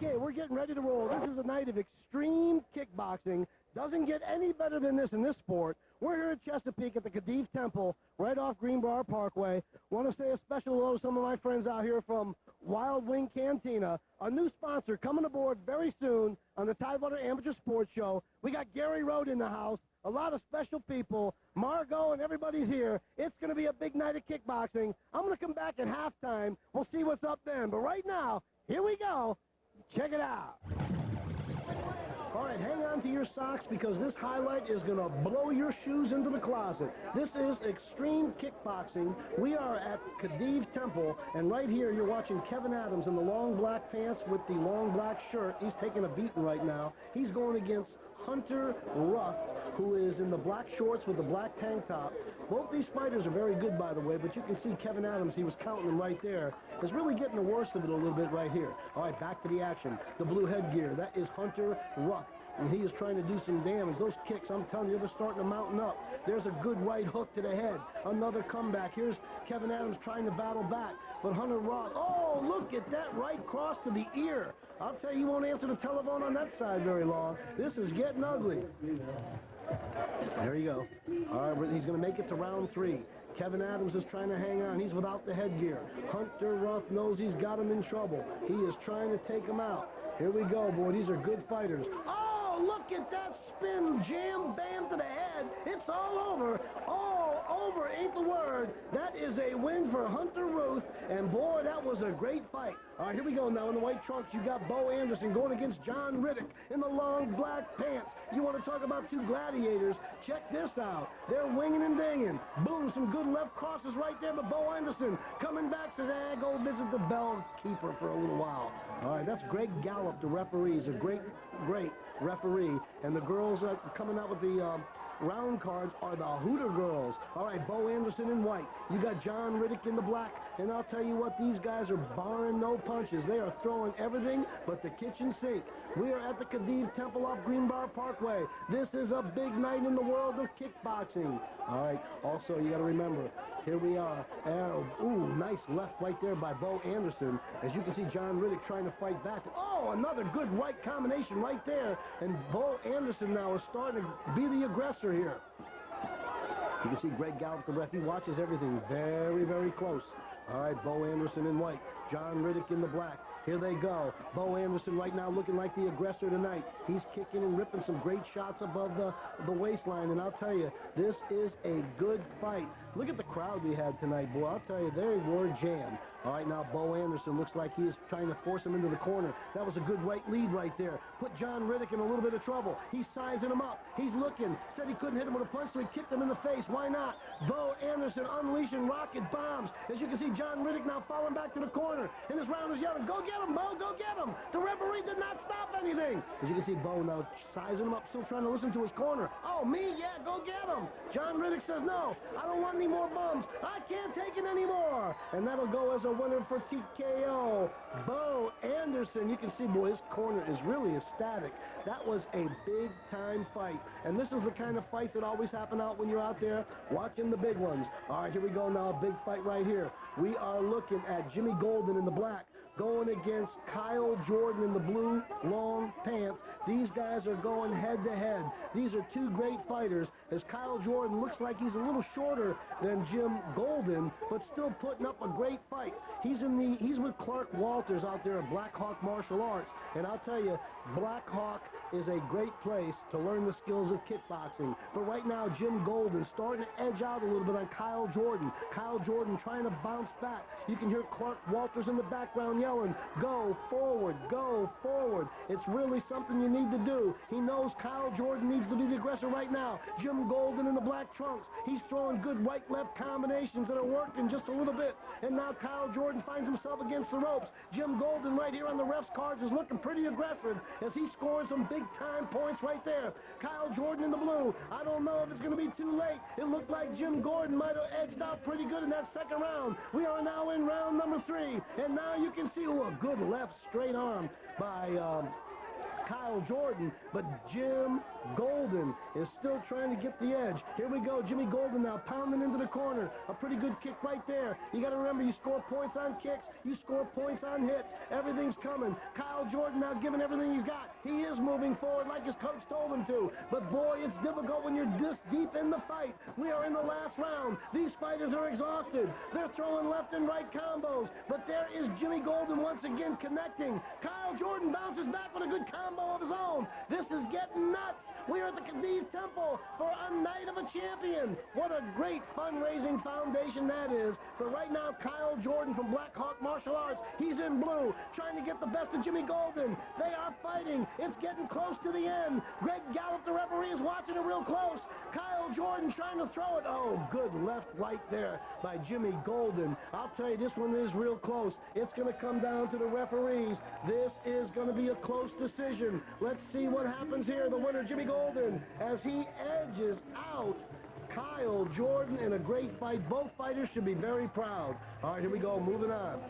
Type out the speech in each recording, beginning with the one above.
Okay, we're getting ready to roll. This is a night of extreme kickboxing. Doesn't get any better than this in this sport. We're here at Chesapeake at the Khedive Temple, right off Greenbrier Parkway. Want to say a special hello to some of my friends out here from Wild Wing Cantina, a new sponsor coming aboard very soon on the Tidewater Amateur Sports Show. We got Gary Road in the house, a lot of special people. Margot and everybody's here. It's going to be a big night of kickboxing. I'm going to come back at halftime. We'll see what's up then. But right now, here we go. Check it out. All right, hang on to your socks because this highlight is going to blow your shoes into the closet. This is extreme kickboxing. We are at Khedive Temple, and right here you're watching Kevin Adams in the long black pants with the long black shirt. He's taking a beating right now. He's going against Hunter Ruff, who is in the black shorts with the black tank top. Both these fighters are very good, by the way, but you can see Kevin Adams, he was counting them right there, is really getting the worst of it a little bit right here. All right, back to the action. The blue headgear, that is Hunter Ruff, and he is trying to do some damage. Those kicks, I'm telling you, they're starting to mountain up. There's a good right hook to the head. Another comeback. Here's Kevin Adams trying to battle back, but Hunter Ruff, oh, look at that right cross to the ear. I'll tell you, he won't answer the telephone on that side very long. This is getting ugly. There you go. All right, he's going to make it to round 3. Kevin Adams is trying to hang on. He's without the headgear. Hunter Ruff knows he's got him in trouble. He is trying to take him out. Here we go, boy. These are good fighters. Oh, look at that spin. Jam, bam to the head. It's all over. All over ain't the word. That is a win for Hunter Ruff. And, boy, that was a great fight. All right, here we go now. In the white trunks, you got Bo Anderson going against John Riddick in the long black pants. You want to talk about two gladiators? Check this out. They're winging and dinging. Boom, some good left crosses right there, but Bo Anderson coming back says, go visit the bell keeper for a little while. All right, that's Greg Gallup, the referee. He's a great, great referee. And the girls coming out with the round cards are the Hooter girls. All right, Bo Anderson in white. You got John Riddick in the black. And I'll tell you what, these guys are barring no punches. They are throwing everything but the kitchen sink. We are at the Khedive Temple off Greenbrier Parkway. This is a big night in the world of kickboxing. All right, also you got to remember, here we are. Ooh, nice left right there by Bo Anderson. As you can see, John Riddick trying to fight back. Oh, another good right combination right there. And Bo Anderson now is starting to be the aggressor here. You can see Greg Gallup, the ref. He watches everything very, very close. All right, Bo Anderson in white. John Riddick in the black. Here they go. Bo Anderson right now looking like the aggressor tonight. He's kicking and ripping some great shots above the waistline. And I'll tell you, this is a good fight. Look at the crowd we had tonight, boy. I'll tell you, they were jammed. All right, now Bo Anderson looks like he is trying to force him into the corner. That was a good right lead right there. Put John Riddick in a little bit of trouble. He's sizing him up. He's looking. Said he couldn't hit him with a punch, so he kicked him in the face. Why not? Bo Anderson unleashing rocket bombs. As you can see, John Riddick now falling back to the corner. And this round is yelling, go get him, Bo, go get him. The referee did not stop anything. As you can see, Bo now sizing him up, still trying to listen to his corner. Oh, me? Yeah, go get him. John Riddick says, no, I don't want any more bums. I can't take it anymore. And that'll go as a winner for T.A.S. Bo Anderson. You can see, boy, his corner is really ecstatic. That was a big-time fight. And this is the kind of fights that always happen out when you're out there watching the big ones. All right, here we go now. A big fight right here. We are looking at Jimmy Golden in the black going against Kyle Jordan in the blue long pants. These guys are going head-to-head. These are two great fighters, as Kyle Jordan looks like he's a little shorter than Jim Golden, but still putting up a great fight. He's with Clark Walters out there at Black Hawk Martial Arts, and I'll tell you, Black Hawk is a great place to learn the skills of kickboxing. But right now, Jim Golden starting to edge out a little bit on Kyle Jordan. Kyle Jordan trying to bounce back. You can hear Clark Walters in the background yelling, go forward, go forward. It's really something you need to do. He knows Kyle Jordan needs to be the aggressor right now. Jim Golden in the black trunks. He's throwing good right-left combinations that are working just a little bit. And now Kyle Jordan finds himself against the ropes. Jim Golden right here on the ref's cards is looking pretty aggressive as he scores some big-time points right there. Kyle Jordan in the blue. I don't know if it's going to be too late. It looked like Jim Gordon might have edged out pretty good in that second round. We are now in round number 3. And now you can see, a good left straight arm by Kyle Jordan, but Jim Golden is still trying to get the edge. Here we go. Jimmy Golden now pounding into the corner. A pretty good kick right there. You got to remember, you score points on kicks. You score points on hits. Everything's coming. Kyle Jordan now giving everything he's got. He is moving forward like his coach told him to. But boy, it's difficult when you're this deep in the fight. We are in the last round. These fighters are exhausted. They're throwing left and right combos. But there is Jimmy Golden once again connecting. Kyle Jordan bounces back with a good combo of his own. This is getting nuts. We are at the Khedive Temple for a night of a champion. What a great fundraising foundation that is. But right now, Kyle Jordan from Black Hawk Martial Arts, he's in blue, trying to get the best of Jimmy Golden. They are fighting. It's getting close to the end. Greg Gallup, the referee, is watching it real close. Kyle Jordan trying to throw it. Oh, good left right there by Jimmy Golden. I'll tell you, this one is real close. It's going to come down to the referees. This is going to be a close decision. Let's see what happens here. The winner, Jimmy Golden, as he edges out Kyle Jordan in a great fight. Both fighters should be very proud. All right, here we go. Moving on.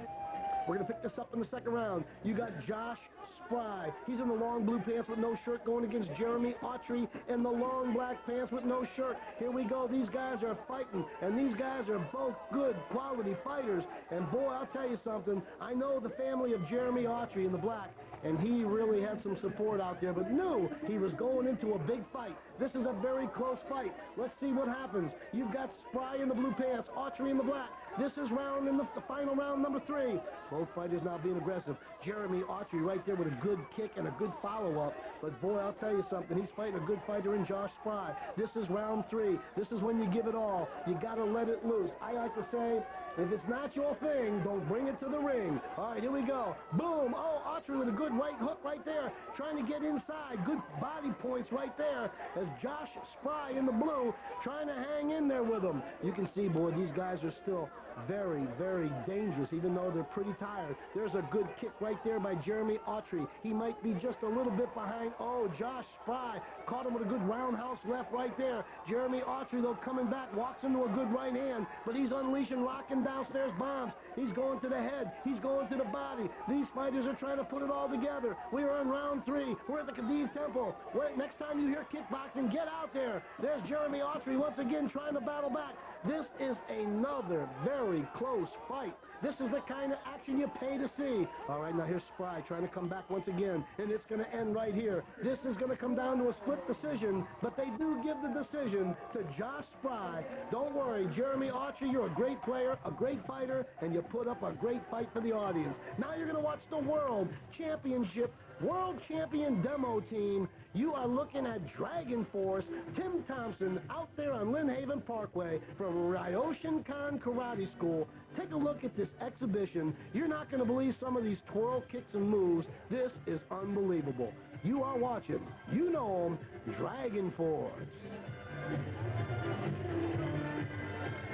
We're going to pick this up in the second round. You got Josh Spry. He's in the long blue pants with no shirt going against Jeremy Autry in the long black pants with no shirt. Here we go. These guys are fighting, and these guys are both good quality fighters. And boy, I'll tell you something. I know the family of Jeremy Autry in the black, and he really had some support out there, but knew he was going into a big fight. This is a very close fight. Let's see what happens. You've got Spry in the blue pants, Autry in the black. This is the final round, number 3. Both fighters now being aggressive. Jeremy Autry right there with a good kick and a good follow-up. But boy, I'll tell you something. He's fighting a good fighter in Josh Spry. This is round 3. This is when you give it all. You got to let it loose. I like to say, if it's not your thing, don't bring it to the ring. All right, here we go. Boom. Oh, Autry with a good right hook right there, trying to get inside. Good body points right there as Josh Spry in the blue trying to hang in there with him. You can see, boy, these guys are still very, very dangerous, even though they're pretty tired. There's a good kick right there by Jeremy Autry. He might be just a little bit behind. Oh, Josh Spry caught him with a good roundhouse left right there. Jeremy Autry, though, coming back, walks into a good right hand, but he's unleashing rocking downstairs bombs. He's going to the head. He's going to the body. These fighters are trying to put it all together. We are in round 3. We're at the Khedive Temple. Next time you hear kickboxing, get out there. There's Jeremy Autry once again trying to battle back. This is another very close fight. This is the kind of action you pay to see. All right, now here's Spry trying to come back once again, and it's going to end right here. This is going to come down to a split decision, but they do give the decision to Josh Spry. Don't worry, Jeremy Autry, you're a great player, a great fighter, and you put up a great fight for the audience. Now you're going to watch the World Championship World Champion Demo Team. You are looking at Dragon Force, Tim Thompson, out there on Lynn Haven Parkway from Ryokan Karate School. Take a look at this exhibition. You're not going to believe some of these twirl kicks and moves. This is unbelievable. You are watching, you know him, Dragon Force.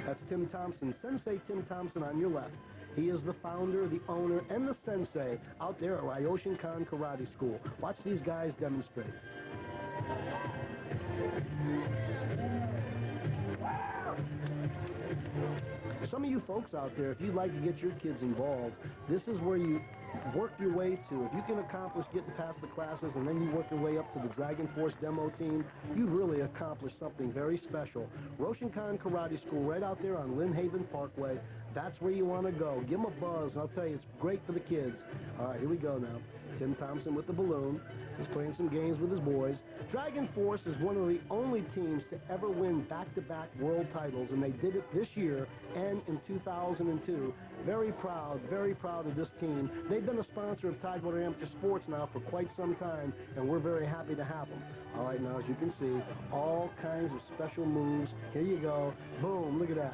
That's Tim Thompson, Sensei Tim Thompson on your left. He is the founder, the owner, and the sensei out there at Ryokan Karate School. Watch these guys demonstrate. Some of you folks out there, if you'd like to get your kids involved, this is where you work your way to. If you can accomplish getting past the classes and then you work your way up to the Dragon Force Demo Team, you've really accomplished something very special. Ryokan Karate School right out there on Lynn Haven Parkway. That's where you want to go. Give them a buzz, and I'll tell you, it's great for the kids. All right, here we go now. Tim Thompson with the balloon. He's playing some games with his boys. Dragon Force is one of the only teams to ever win back-to-back world titles, and they did it this year and in 2002. Very proud of this team. They've been a sponsor of Tidewater Amateur Sports now for quite some time, and we're very happy to have them. All right, now, as you can see, all kinds of special moves. Here you go. Boom, look at that.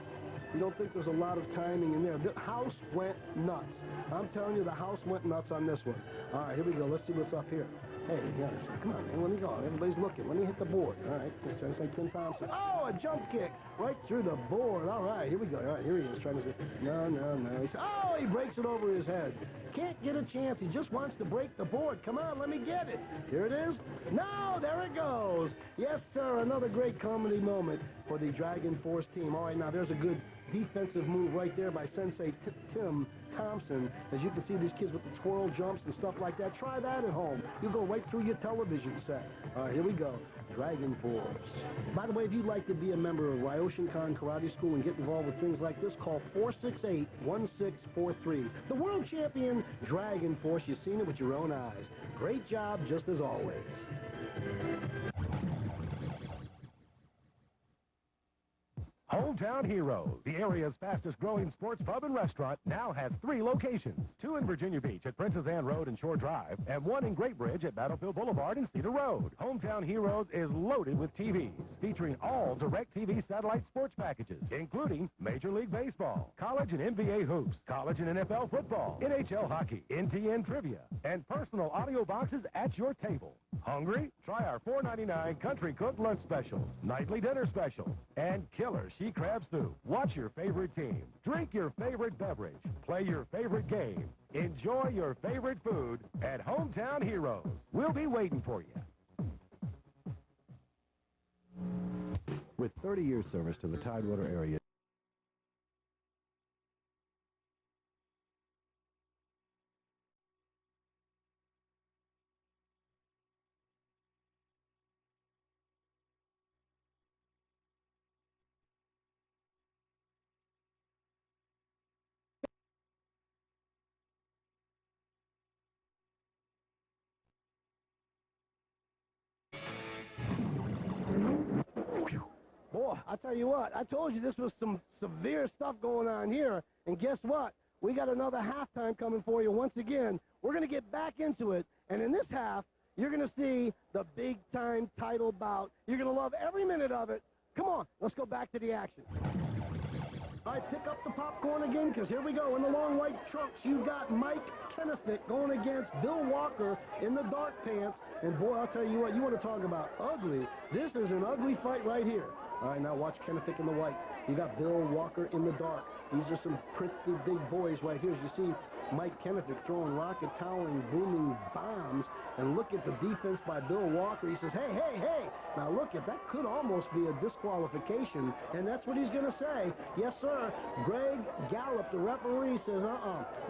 You don't think there's a lot of timing in there. The house went nuts. I'm telling you, the house went nuts on this one. All right, here we go. Let's see what's up here. Hey, yeah, come on, man. Let me go. Everybody's looking. Let me hit the board. All right, sounds like Tim Thompson. Oh, a jump kick right through the board. All right, here we go. All right, here he is trying to say, no. Oh, he breaks it over his head. Can't get a chance. He just wants to break the board. Come on, let me get it. Here it is. No, there it goes. Yes, sir, another great comedy moment for the Dragon Force team. All right, now there's a good defensive move right there by Sensei Tim Thompson. As you can see, these kids with the twirl jumps and stuff like that. Try that at home. You'll go right through your television set. All right, here we go. Dragon Force. By the way, if you'd like to be a member of Ryoushinkan Karate School and get involved with things like this, call 468-1643. The world champion Dragon Force. You've seen it with your own eyes. Great job, just as always. Hometown Heroes, the area's fastest-growing sports pub and restaurant, now has 3 locations. 2 in Virginia Beach at Princess Anne Road and Shore Drive, and 1 in Great Bridge at Battlefield Boulevard and Cedar Road. Hometown Heroes is loaded with TVs, featuring all DirecTV satellite sports packages, including Major League Baseball, college and NBA hoops, college and NFL football, NHL hockey, NTN trivia, and personal audio boxes at your table. Hungry? Try our $4.99 Country Cook lunch specials, nightly dinner specials, and killer she crab soup. Watch your favorite team, drink your favorite beverage, play your favorite game, enjoy your favorite food at Hometown Heroes. We'll be waiting for you. With 30 years service to the Tidewater area, Boy, I tell you what, I told you this was some severe stuff going on here, and guess what? We got another halftime coming for you once again. We're going to get back into it, and in this half, you're going to see the big-time title bout. You're going to love every minute of it. Come on, let's go back to the action. All right, pick up the popcorn again, because here we go. In the long white trunks, you've got Mike Kennefick going against Bill Walker in the dark pants. And boy, I'll tell you what, you want to talk about ugly. This is an ugly fight right here. All right, now watch Kennefick in the white. You got Bill Walker in the dark. These are some pretty big boys right here. As you see Mike Kennefick throwing rocket towering, booming bombs. And look at the defense by Bill Walker. He says, hey, hey, hey. Now look, if that could almost be a disqualification. And that's what he's going to say. Yes, sir. Greg Gallup, the referee, says,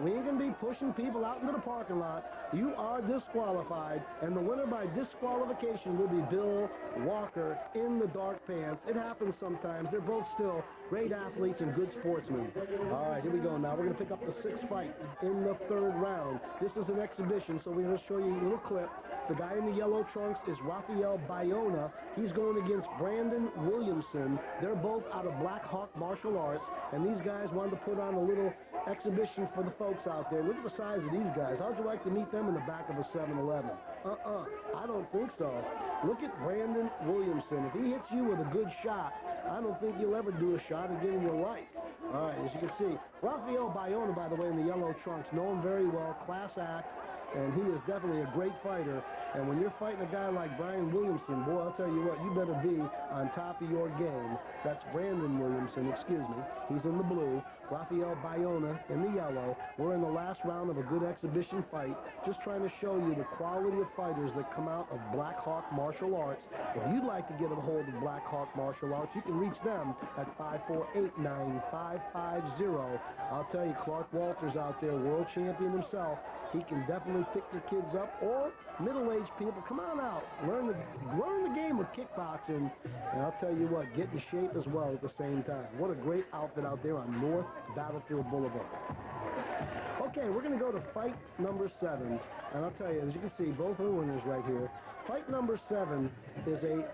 we ain't going to be pushing people out into the parking lot. You are disqualified. And the winner by disqualification will be Bill Walker in the dark pants. It happens sometimes. They're both still great athletes and good sportsmen. All right, here we go. Now we're going to pick up the 6th fight in the 3rd round. This is an exhibition, so we're going to show you a little clip. The guy in the yellow trunks is Rafael Bayona. He's going against Brandon Williamson. They're both out of Black Hawk Martial Arts, and these guys wanted to put on a little exhibition for the folks out there. Look at the size of these guys. How'd you like to meet them in the back of a 7-Eleven? I don't think so. Look at Brandon Williamson. If he hits you with a good shot, I don't think you'll ever do a shot again in your life. All right, as you can see, Rafael Bayona, by the way, in the yellow trunks, know him very well, class act, and he is definitely a great fighter. And when you're fighting a guy like Brian Williamson, boy, I'll tell you what, you better be on top of your game. That's Brandon Williamson, excuse me. He's in the blue. Rafael Bayona in the yellow. We're in the last round of a good exhibition fight, just trying to show you the quality of fighters that come out of Black Hawk Martial Arts. If you'd like to get a hold of Black Hawk Martial Arts, you can reach them at 548-9550. I'll tell you, Clark Walters out there, world champion himself, he can definitely pick your kids up, or middle-aged people. Come on out. Learn the game of kickboxing, and I'll tell you what, get in shape as well at the same time. What a great outfit out there on North Battlefield Boulevard. Okay, we're going to go to fight number 7, and I'll tell you, as you can see, both are winners right here. Fight number 7 is a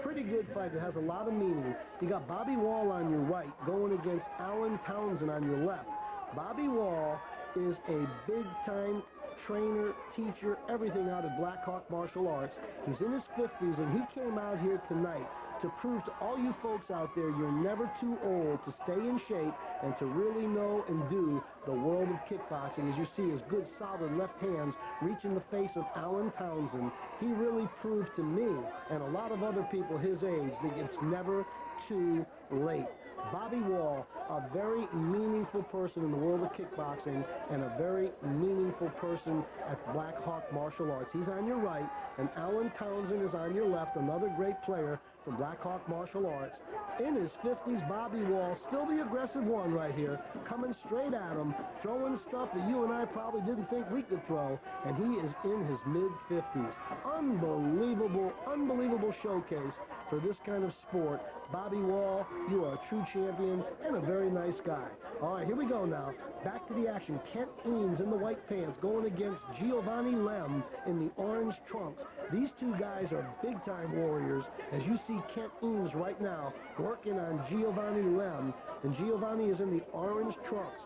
pretty good fight. It has a lot of meaning. You got Bobby Wall on your right going against Alan Townsend on your left. Bobby Wall is a big-time trainer, teacher, everything out of Black Hawk Martial Arts. He's in his 50s, and he came out here tonight to prove to all you folks out there you're never too old to stay in shape and to really know and do the world of kickboxing. As you see, his good, solid left hands reaching the face of Alan Townsend. He really proved to me and a lot of other people his age that it's never too late. Bobby Wall, a very meaningful person in the world of kickboxing and a very meaningful person at Black Hawk Martial Arts. He's on your right, and Alan Townsend is on your left, another great player from Blackhawk Martial Arts. In his 50s, Bobby Wall, still the aggressive one right here, coming straight at him, throwing stuff that you and I probably didn't think we could throw, and he is in his mid-50s. Unbelievable, unbelievable showcase for this kind of sport. Bobby Wall, you are a true champion and a very nice guy. All right, here we go now. Back to the action. Kent Eames in the white pants going against Giovanni Lem in the orange trunks. These two guys are big-time warriors, as you see Kent Eames right now working on Giovanni Lem, and Giovanni is in the orange trunks.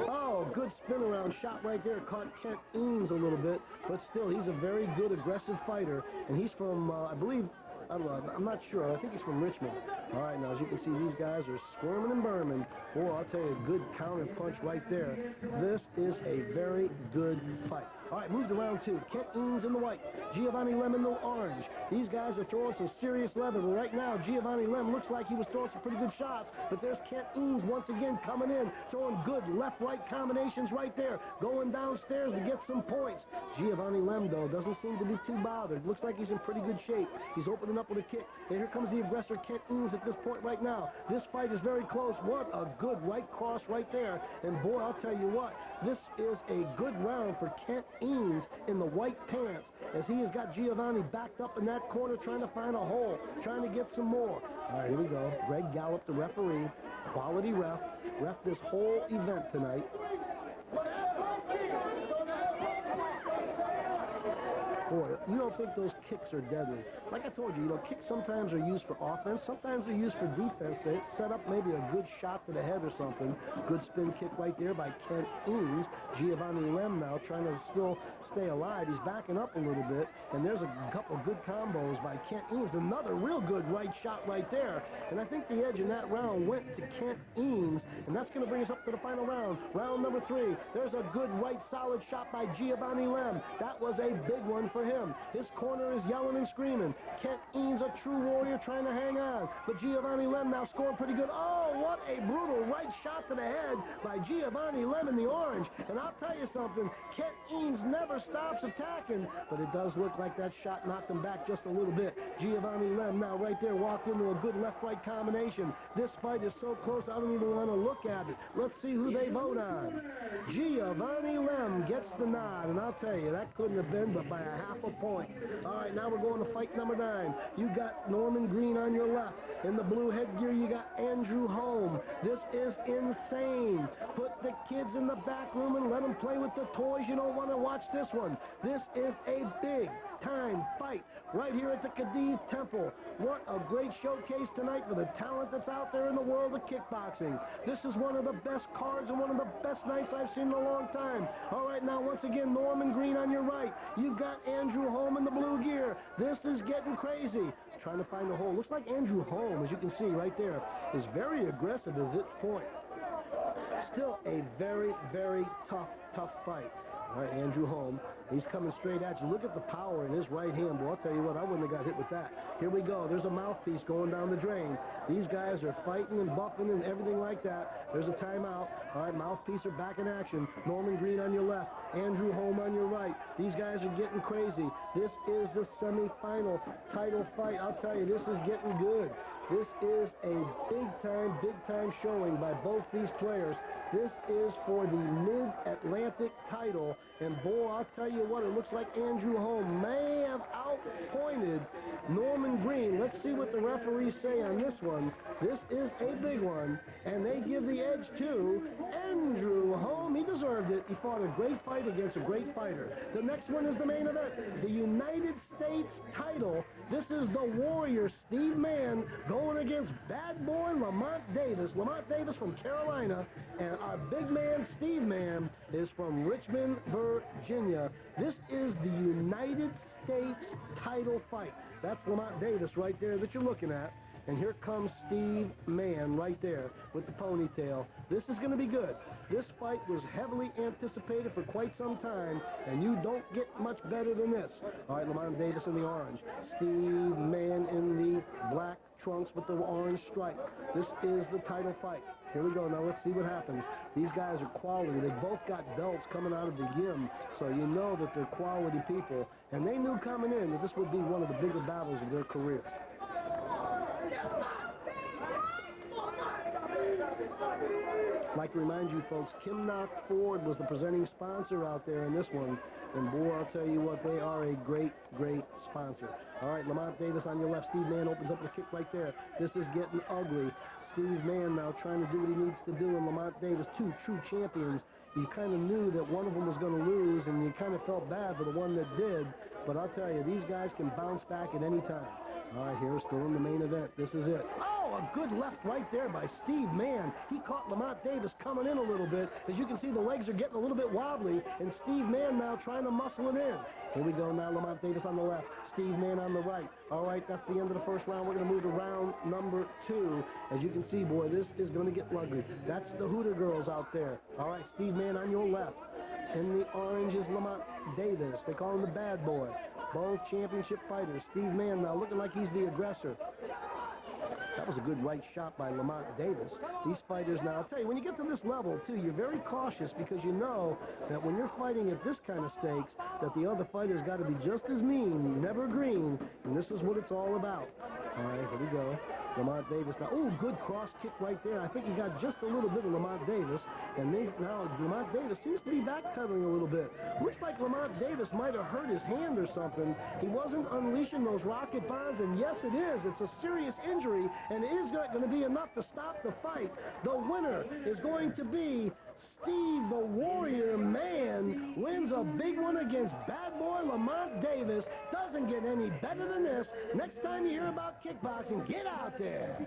Oh, good spin around shot right there. Caught Kent Eames a little bit, but still, he's a very good, aggressive fighter, and he's from, I believe, I don't know, I'm not sure. I think he's from Richmond. All right, now, as you can see, these guys are squirming and burning. Boy, I'll tell you, a good counter punch right there. This is a very good fight. All right, moved to round two. Kent Eames in the white, Giovanni Lem in the orange. These guys are throwing some serious leather, but right now, Giovanni Lem looks like he was throwing some pretty good shots, but there's Kent Eames once again coming in, throwing good left-right combinations right there, going downstairs to get some points. Giovanni Lem, though, doesn't seem to be too bothered. Looks like he's in pretty good shape. He's opening up with a kick, and here comes the aggressor, Kent Eames, at this point right now. This fight is very close. What a good right cross right there, and boy, I'll tell you what, this is a good round for Kent Eames in the white pants, as he has got Giovanni backed up in that corner trying to find a hole, trying to get some more. All right, here we go. Greg Gallup, the referee, quality ref this whole event tonight. Boy, you don't think those kicks are deadly. Like I told you, kicks sometimes are used for offense, sometimes they're used for defense. They set up maybe a good shot to the head or something. Good spin kick right there by Kent Eames. Giovanni Lem now trying to still stay alive. He's backing up a little bit, and there's a couple good combos by Kent Eames. Another real good right shot right there, and I think the edge in that round went to Kent Eames, and that's going to bring us up to the final round. Round number 3. There's a good right solid shot by Giovanni Lem. That was a big one for him. His corner is yelling and screaming. Kent Eames, a true warrior, trying to hang on, but Giovanni Lem now scoring pretty good. Oh, what a brutal right shot to the head by Giovanni Lem in the orange. And I'll tell you something, Kent Eames never stops attacking, but it does look like that shot knocked him back just a little bit. Giovanni Lem now right there walked into a good left-right combination. This fight is so close, I don't even want to look at it. Let's see who they vote on. Giovanni Lem gets the nod, and I'll tell you, that couldn't have been but by a half a point. All right, now we're going to fight number 9. You got Norman Green on your left. In the blue headgear, you got Andrew Holm. This is insane. Put the kids in the back room and let them play with the toys. You don't want to watch this one. This is a big-time fight right here at the Khedive Temple. What a great showcase tonight for the talent that's out there in the world of kickboxing. This is one of the best cards and one of the best nights I've seen in a long time. All right, now once again, Norman Green on your right. You've got Andrew Holm in the blue gear. This is getting crazy. Trying to find a hole. Looks like Andrew Holm, as you can see right there, is very aggressive at this point. Still a very, very tough fight. All right, Andrew Holm, he's coming straight at you. Look at the power in his right hand. Well, I'll tell you what, I wouldn't have got hit with that. Here we go. There's a mouthpiece going down the drain. These guys are fighting and buffing and everything like that. There's a timeout. All right, mouthpiece are back in action. Norman Green on your left. Andrew Holm on your right. These guys are getting crazy. This is the semifinal title fight. I'll tell you, this is getting good. This is a big-time showing by both these players. This is for the Mid-Atlantic title. And boy, I'll tell you what, it looks like Andrew Holm may have outpointed Norman Green. Let's see what the referees say on this one. This is a big one, and they give the edge to Andrew Holm. He deserved it. He fought a great fight against a great fighter. The next one is the main event, the United States title. This is the Warrior, Steve Mann, going against Bad Boy Lamont Davis. Lamont Davis from Carolina, and our big man, Steve Mann, is from Richmond, Virginia. This is the United States title fight. That's Lamont Davis right there that you're looking at. And here comes Steve Mann right there with the ponytail. This is going to be good. This fight was heavily anticipated for quite some time, and you don't get much better than this. All right, Lamont Davis in the orange. Steve Mann in the black trunks with the orange stripe. This is the title fight. Here we go. Now let's see what happens. These guys are quality. They both got belts coming out of the gym, so you know that they're quality people. And they knew coming in that this would be one of the bigger battles of their career. I'd like to remind you folks, Kim Knock Ford was the presenting sponsor out there in this one. And boy, I'll tell you what, they are a great, great sponsor. All right, Lamont Davis on your left. Steve Mann opens up the kick right there. This is getting ugly. Steve Mann now trying to do what he needs to do, and Lamont Davis, two true champions. You kind of knew that one of them was going to lose, and you kind of felt bad for the one that did. But I'll tell you, these guys can bounce back at any time. All right, here, still in the main event. This is it. Oh, a good left right there by Steve Mann. He caught Lamont Davis coming in a little bit. As you can see, the legs are getting a little bit wobbly, and Steve Mann now trying to muscle it in. Here we go now, Lamont Davis on the left, Steve Mann on the right. All right, that's the end of the first round. We're going to move to round number 2. As you can see, boy, this is going to get ugly. That's the Hooter girls out there. All right, Steve Mann on your left. In the orange is Lamont Davis. They call him the bad boy. Both championship fighters. Steve Mann now looking like he's the aggressor. That was a good right shot by Lamont Davis. These fighters now, I'll tell you, when you get to this level, too, you're very cautious because you know that when you're fighting at this kind of stakes, that the other fighter's got to be just as mean, never green, and this is what it's all about. All right, here we go. Lamont Davis now. Oh, good cross kick right there. I think he got just a little bit of Lamont Davis. And now Lamont Davis seems to be backpedaling a little bit. Looks like Lamont Davis might have hurt his hand or something. He wasn't unleashing those rocket bombs, and yes, it is. It's a serious injury, and it is not going to be enough to stop the fight. The winner is going to be Steve the Warrior Mann. Wins a big one against bad boy Lamont Davis. Doesn't get any better than this. Next time you hear about kickboxing, get out there.